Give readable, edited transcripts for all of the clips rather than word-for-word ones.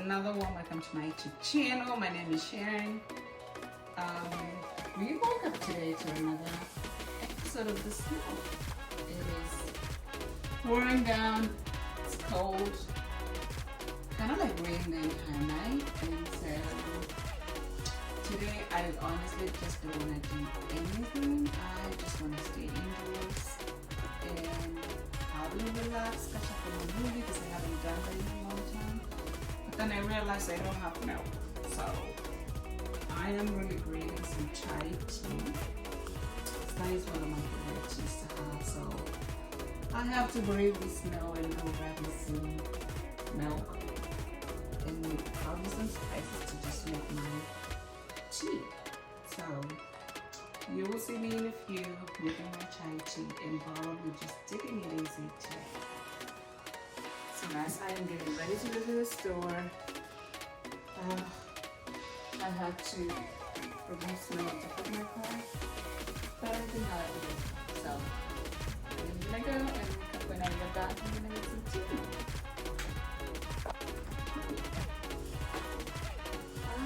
another one. Welcome to my YouTube channel. My name is Sharon. We woke up today to another episode of the snow. It is pouring down. It's cold. Kind of like rain the entire night. And so today I honestly just don't want to do anything. I just want to stay indoors and probably relax, catch up on a movie because I haven't done that in a long time. But then I realized I don't have milk, so I am really grating some chai tea. That is one of my favorite teas to have, so I have to brave the snow and go grab me some milk and probably some spices to just make my tea. So you will see me in a few making my chai tea and probably just taking it easy today. So guys, I am getting ready to go to the store. I had to remove snow to put my car, but I think I'll do it. So I'm gonna go, and when I get back, I'm gonna get some tea.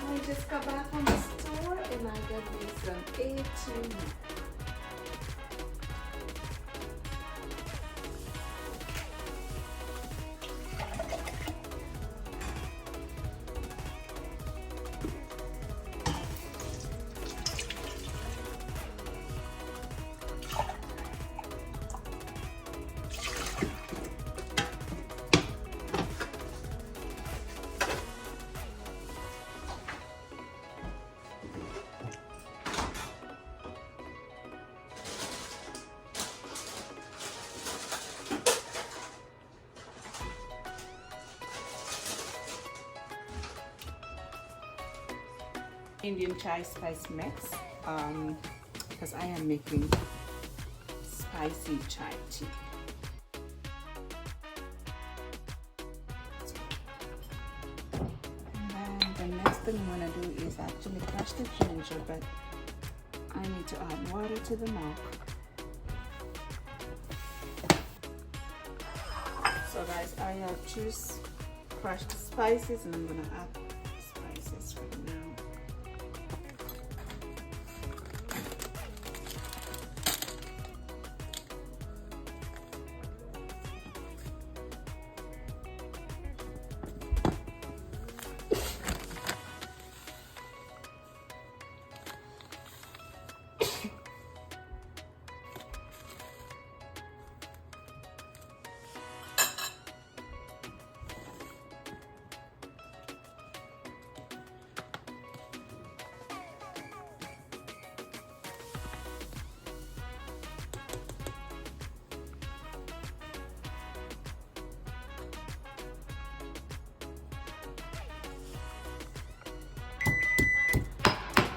I just got back from the store and I got me some A2. Indian chai spice mix because I am making spicy chai tea. And then the next thing I'm going to do is actually crush the ginger, but I need to add water to the milk. So guys, I have just crushed spices and I'm going to add spices right now.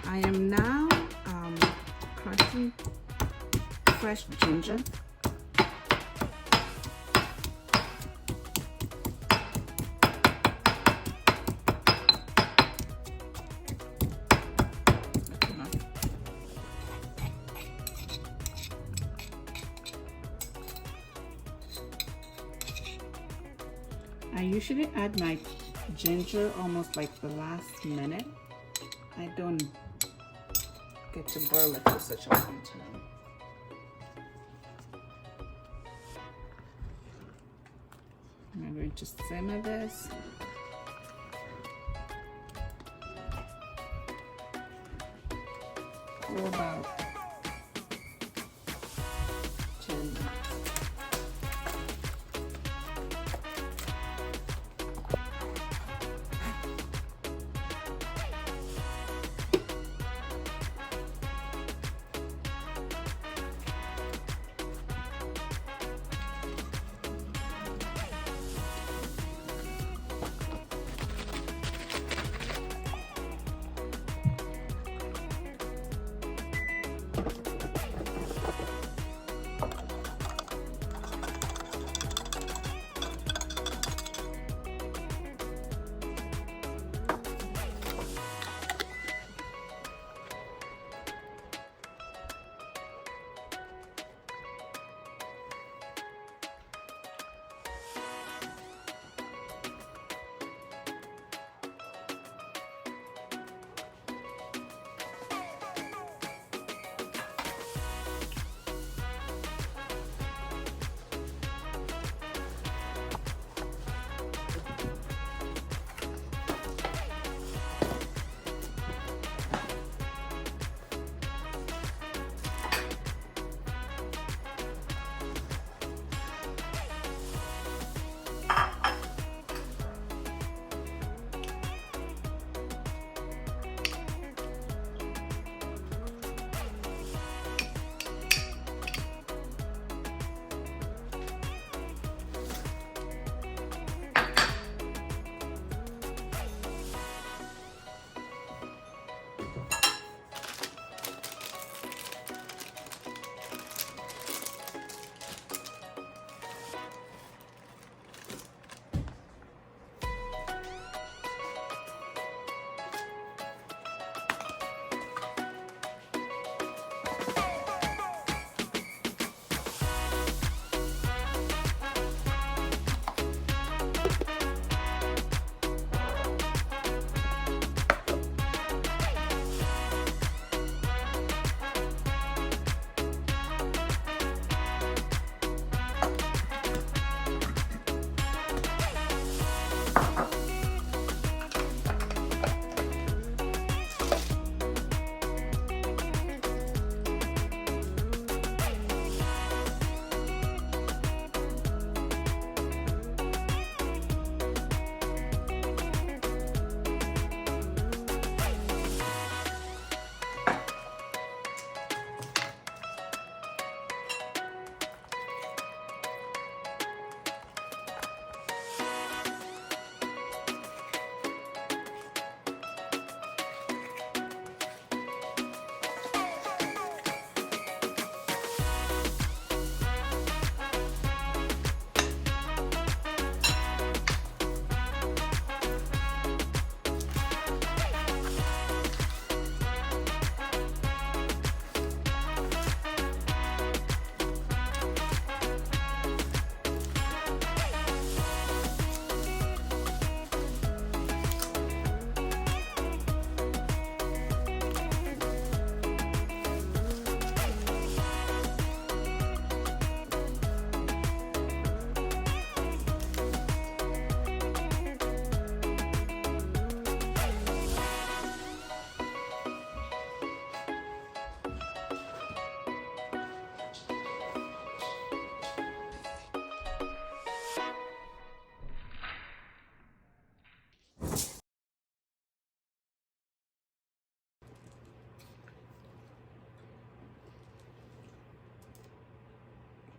I am now crushing fresh ginger. I usually add my ginger almost like the last minute. I don't get to boil it for such a long time. I'm going to simmer this. For about 10 minutes.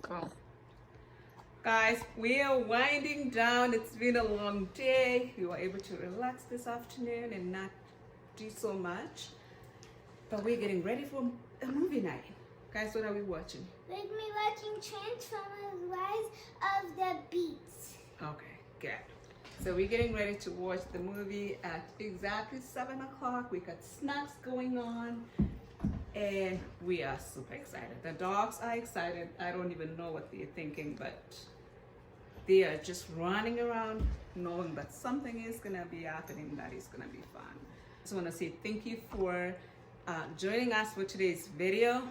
Go. Guys, we are winding down. It's been a long day. We were able to relax this afternoon and not do so much. But we're getting ready for a movie night. Guys, what are we watching? We're watching Transformers Rise of the Beasts. Okay, good. So we're getting ready to watch the movie at exactly 7 o'clock. We got snacks going on and we are super excited. The dogs are excited. I don't even know what they're thinking, but they are just running around knowing that something is gonna be happening that is gonna be fun. I just wanna say thank you for joining us for today's video.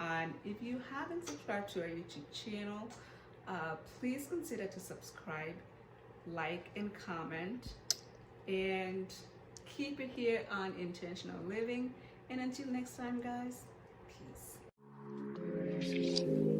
And if you haven't subscribed to our YouTube channel, please consider to subscribe, like, and comment, and keep it here on Intentional Living. And until next time, guys, peace.